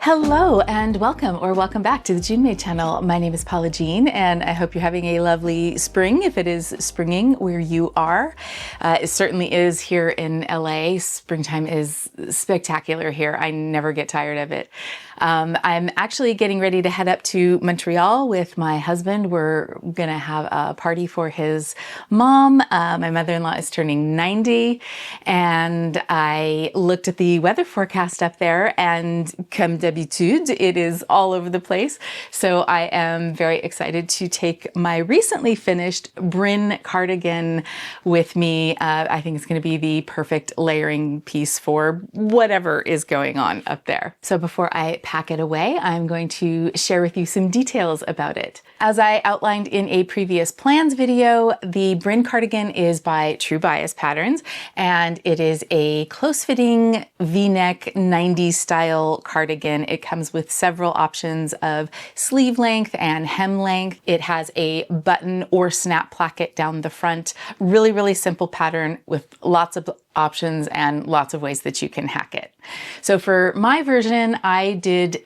Hello and welcome back to the June May channel. My name is Paula Jean and I hope you're having a lovely spring if it is springing where you are. It certainly is here in LA. Springtime is spectacular here. I never get tired of it. I'm actually getting ready to head up to Montreal with my husband. We're gonna have a party for his mom. My mother-in-law is turning 90 and I looked at the weather forecast up there and comme d'habitude, it is all over the place. So I am very excited to take my recently finished Brynn cardigan with me. I think it's gonna be the perfect layering piece for whatever is going on up there. So before I pack it away, I'm going to share with you some details about it. As I outlined in a previous plans video, the Brynn cardigan is by True Bias Patterns, and it is a close-fitting V-neck 90s style cardigan. It comes with several options of sleeve length and hem length. It has a button or snap placket down the front. Really, really simple pattern with lots of options and lots of ways that you can hack it. So for my version, I did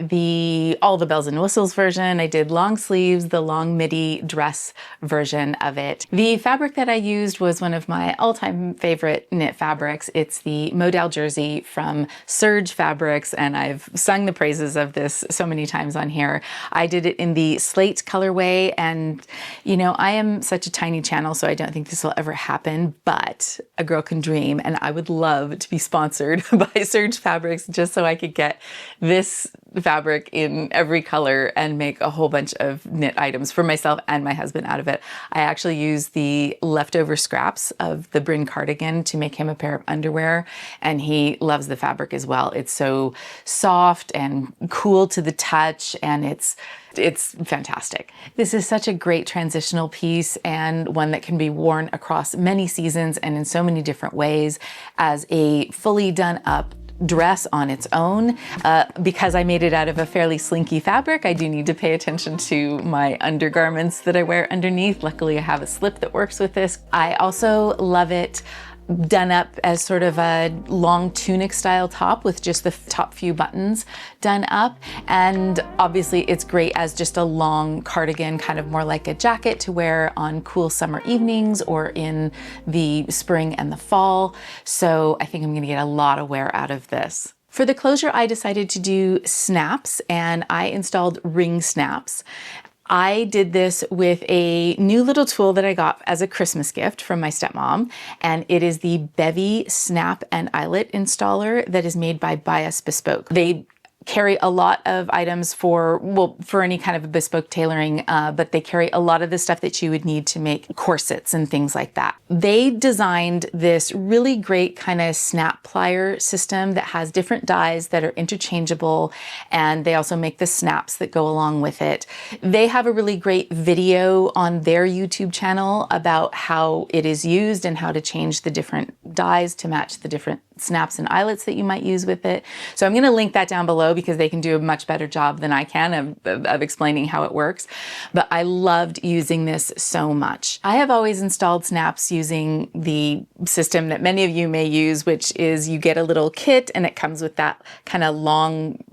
all the bells and whistles version. I did long sleeves, the long midi dress version of it. The fabric that I used was one of my all-time favorite knit fabrics. It's the modal jersey from Surge Fabrics, and I've sung the praises of this so many times on here. I did it in the slate colorway, and you know, I am such a tiny channel, so I don't think this will ever happen, but a girl can dream, and I would love to be sponsored by Surge Fabrics just so I could get this fabric in every color and make a whole bunch of knit items for myself and my husband out of it. I actually used the leftover scraps of the Brynn cardigan to make him a pair of underwear, and he loves the fabric as well. It's so soft and cool to the touch, and it's fantastic. This is such a great transitional piece and one that can be worn across many seasons and in so many different ways as a fully done up dress on its own. Because I made it out of a fairly slinky fabric, I do need to pay attention to my undergarments that I wear underneath. Luckily, I have a slip that works with this. I also love it done up as sort of a long tunic style top with just the top few buttons done up. And obviously it's great as just a long cardigan, kind of more like a jacket to wear on cool summer evenings or in the spring and the fall. So I think I'm gonna get a lot of wear out of this. For the closure, I decided to do snaps, and I installed ring snaps. I did this with a new little tool that I got as a Christmas gift from my stepmom, and it is the Bevy Snap and Eyelet Installer that is made by Bias Bespoke. They carry a lot of items for any kind of bespoke tailoring, but they carry a lot of the stuff that you would need to make corsets and things like that. They designed this really great kind of snap plier system that has different dies that are interchangeable, and they also make the snaps that go along with it. They have a really great video on their YouTube channel about how it is used and how to change the different dies to match the different snaps and eyelets that you might use with it. So I'm going to link that down below because they can do a much better job than I can of explaining how it works. But I loved using this so much. I have always installed snaps using the system that many of you may use, which is you get a little kit and it comes with that kind of long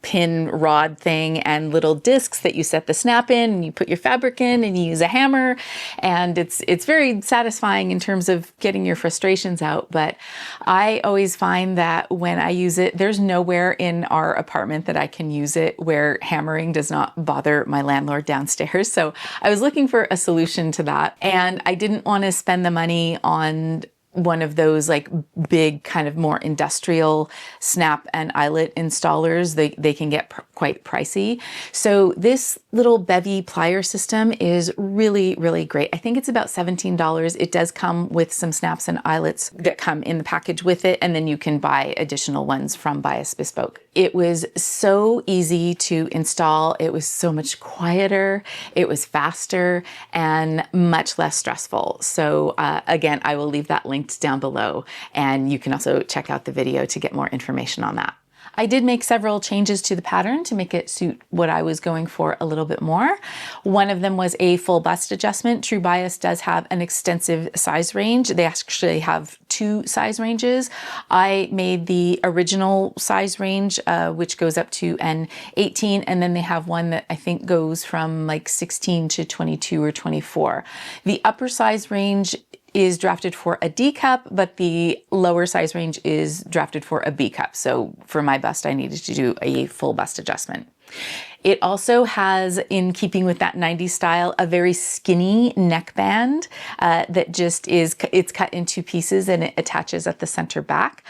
pin rod thing and little discs that you set the snap in, and you put your fabric in and you use a hammer, and it's very satisfying in terms of getting your frustrations out. But I always find that when I use it, there's nowhere in our apartment that I can use it where hammering does not bother my landlord downstairs. So I was looking for a solution to that, and I didn't want to spend the money on one of those like big kind of more industrial snap and eyelet installers. They can get quite pricey. So this little Bevy plier system is really, really great. I think it's about $17. It does come with some snaps and eyelets that come in the package with it, and then you can buy additional ones from Bias Bespoke. It was so easy to install. It was so much quieter. It was faster and much less stressful. So again, I will leave that linked down below, and you can also check out the video to get more information on that. I did make several changes to the pattern to make it suit what I was going for a little bit more. One of them was a full bust adjustment. True Bias does have an extensive size range. They actually have 2 size ranges. I made the original size range, which goes up to an 18, and then they have one that I think goes from like 16 to 22 or 24. The upper size range is drafted for a D cup, but the lower size range is drafted for a B cup. So for my bust, I needed to do a full bust adjustment. It also has, in keeping with that 90s style, a very skinny neckband that just is, it's cut in 2 pieces and it attaches at the center back.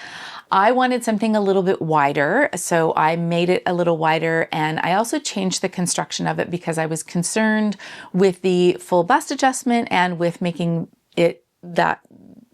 I wanted something a little bit wider, so I made it a little wider, and I also changed the construction of it because I was concerned with the full bust adjustment and with making it that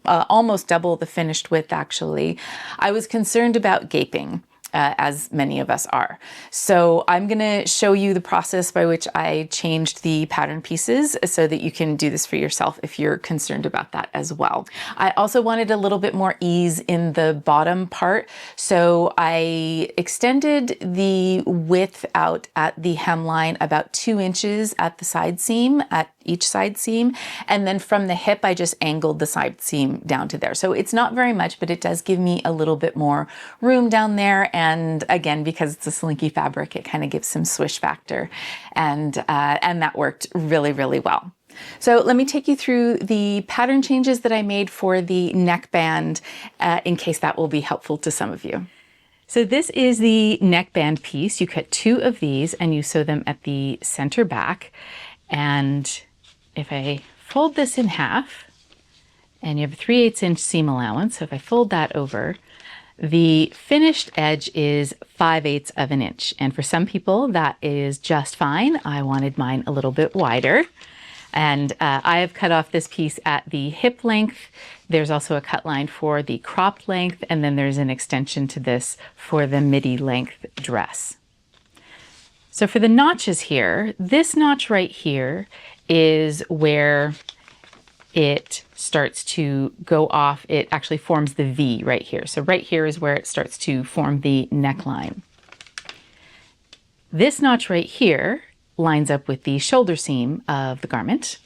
almost double the finished width. Actually, I was concerned about gaping, as many of us are. So I'm gonna show you the process by which I changed the pattern pieces so that you can do this for yourself if you're concerned about that as well. I also wanted a little bit more ease in the bottom part, so I extended the width out at the hemline about 2 inches at the side seam, at each side seam, and then from the hip I just angled the side seam down to there. So it's not very much, but it does give me a little bit more room down there, and again, because it's a slinky fabric, it kind of gives some swish factor, and that worked really, really well. So let me take you through the pattern changes that I made for the neckband in case that will be helpful to some of you. So this is the neckband piece. You cut 2 of these and you sew them at the center back. And if I fold this in half, and you have a 3/8 inch seam allowance, so if I fold that over, the finished edge is 5/8 of an inch. And for some people that is just fine. I wanted mine a little bit wider. And I have cut off this piece at the hip length. There's also a cut line for the cropped length, and then there's an extension to this for the midi length dress. So for the notches here, this notch right here is where it starts to go off. It actually forms the V right here. So right here is where it starts to form the neckline. This notch right here lines up with the shoulder seam of the garment.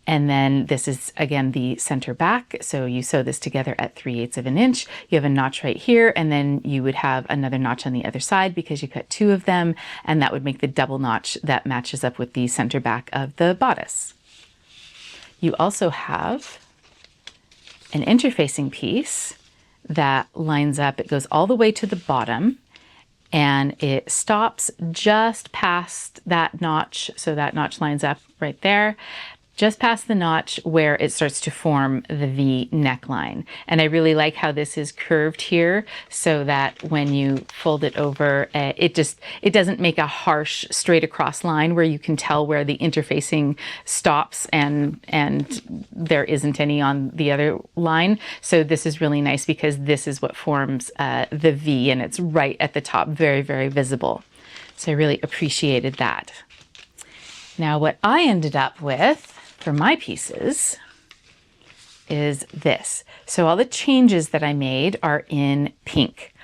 And then this is, again, the center back. So you sew this together at 3/8 of an inch. You have a notch right here, and then you would have another notch on the other side because you cut 2 of them, and that would make the double notch that matches up with the center back of the bodice. You also have an interfacing piece that lines up. It goes all the way to the bottom, and it stops just past that notch. So that notch lines up right there, just past the notch where it starts to form the V neckline. And I really like how this is curved here so that when you fold it over, it doesn't make a harsh straight across line where you can tell where the interfacing stops and there isn't any on the other line. So this is really nice because this is what forms the V, and it's right at the top, very, very visible. So I really appreciated that. Now what I ended up with for my pieces is this. So all the changes that I made are in pink.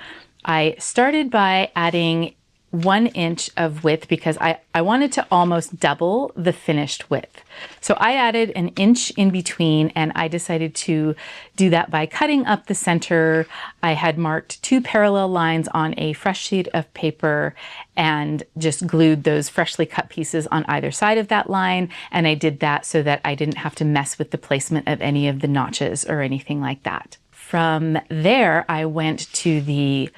I started by adding 1 inch of width because I wanted to almost double the finished width. So I added an inch in between, and I decided to do that by cutting up the center. I had marked 2 parallel lines on a fresh sheet of paper and just glued those freshly cut pieces on either side of that line. And I did that so that I didn't have to mess with the placement of any of the notches or anything like that. From there, I went to the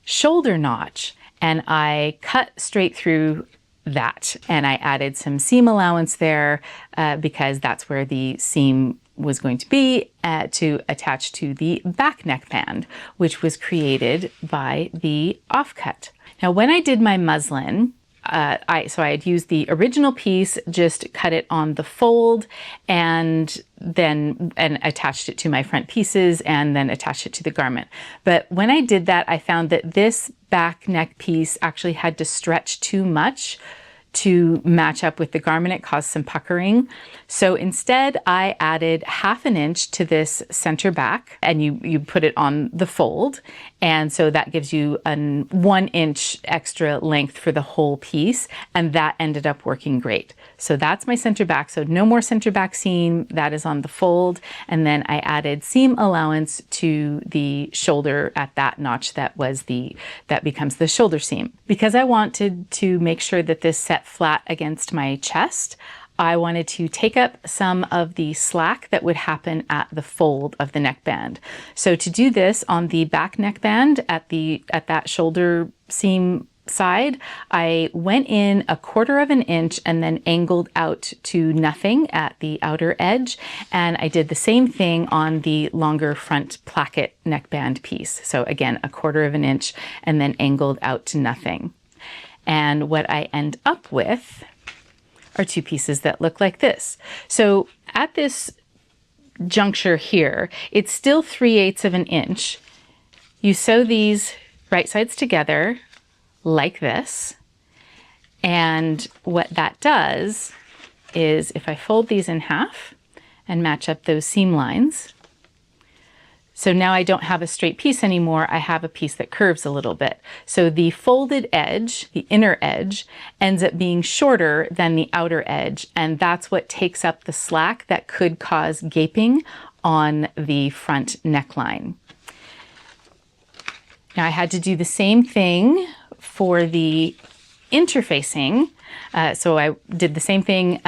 shoulder notch, and I cut straight through that, and I added some seam allowance there because that's where the seam was going to be to attach to the back neckband, which was created by the offcut. Now, when I did my muslin, I had used the original piece, just cut it on the fold, and attached it to my front pieces, and then attached it to the garment. But when I did that, I found that this back neck piece actually had to stretch too much to match up with the garment. It caused some puckering. So instead, I added 1/2 inch to this center back, and you put it on the fold, And so that gives you a 1 inch extra length for the whole piece, and that ended up working great. So that's my center back. So no more center back seam, that is on the fold. And then I added seam allowance to the shoulder at that notch that becomes the shoulder seam. Because I wanted to make sure that this set flat against my chest, I wanted to take up some of the slack that would happen at the fold of the neckband. So to do this on the back neckband at that shoulder seam side, I went in 1/4 of an inch and then angled out to nothing at the outer edge. And I did the same thing on the longer front placket neckband piece. So again, 1/4 of an inch and then angled out to nothing. And what I end up with are 2 pieces that look like this. So at this juncture here, it's still 3/8 of an inch. You sew these right sides together like this. And what that does is if I fold these in half and match up those seam lines, so now I don't have a straight piece anymore, I have a piece that curves a little bit. So the folded edge, the inner edge, ends up being shorter than the outer edge, and that's what takes up the slack that could cause gaping on the front neckline. Now I had to do the same thing for the interfacing. So I did the same thing,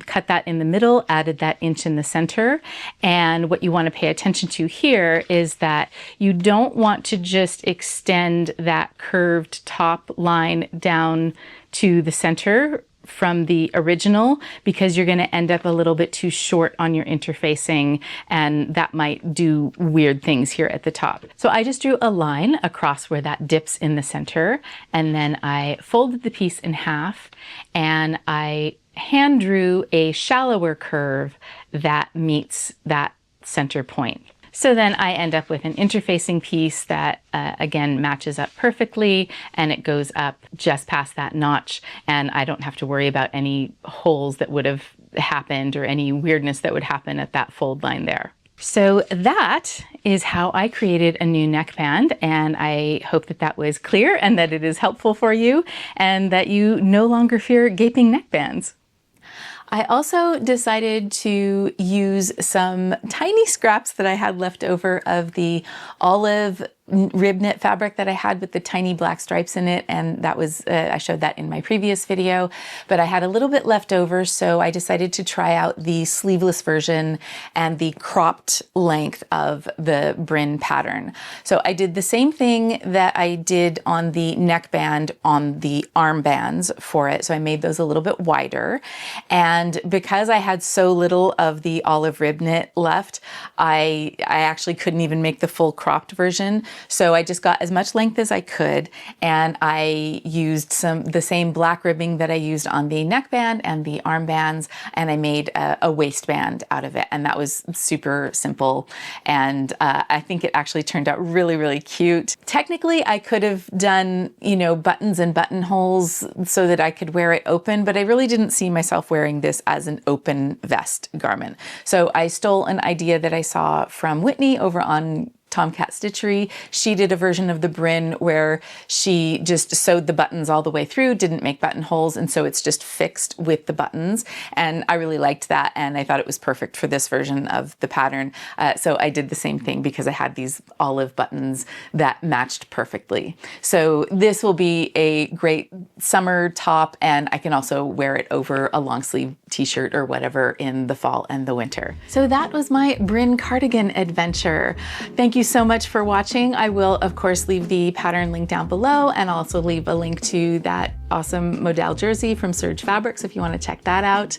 cut that in the middle, added that inch in the center. And what you want to pay attention to here is that you don't want to just extend that curved top line down to the center from the original, because you're going to end up a little bit too short on your interfacing, and that might do weird things here at the top. So I just drew a line across where that dips in the center, and then I folded the piece in half, and I hand drew a shallower curve that meets that center point. So then I end up with an interfacing piece that again matches up perfectly, and it goes up just past that notch, and I don't have to worry about any holes that would have happened or any weirdness that would happen at that fold line there. So that is how I created a new neckband, and I hope that that was clear and that it is helpful for you and that you no longer fear gaping neckbands. I also decided to use some tiny scraps that I had left over of the olive rib knit fabric that I had with the tiny black stripes in it, and that was I showed that in my previous video, but I had a little bit left over, so I decided to try out the sleeveless version and the cropped length of the Brynn pattern. So I did the same thing that I did on the neckband on the armbands for it, so I made those a little bit wider, and because I had so little of the olive rib knit left, I actually couldn't even make the full cropped version. So I just got as much length as I could, and I used the same black ribbing that I used on the neckband and the armbands, and I made a waistband out of it, and that was super simple, and I think it actually turned out really, really cute. Technically, I could have done, buttons and buttonholes so that I could wear it open, but I really didn't see myself wearing this as an open vest garment. So I stole an idea that I saw from Whitney over on Tomcat Stitchery. She did a version of the Brynn where she just sewed the buttons all the way through, didn't make buttonholes, and so it's just fixed with the buttons. And I really liked that, and I thought it was perfect for this version of the pattern. So I did the same thing because I had these olive buttons that matched perfectly. So this will be a great summer top, and I can also wear it over a long sleeve t-shirt or whatever in the fall and the winter. So that was my Brynn cardigan adventure. Thank you so much for watching. I will, of course, leave the pattern link down below, and I'll also leave a link to that awesome modal jersey from Serge Fabrics if you want to check that out.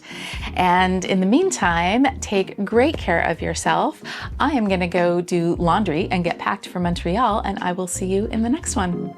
And in the meantime, take great care of yourself. I am going to go do laundry and get packed for Montreal, and I will see you in the next one.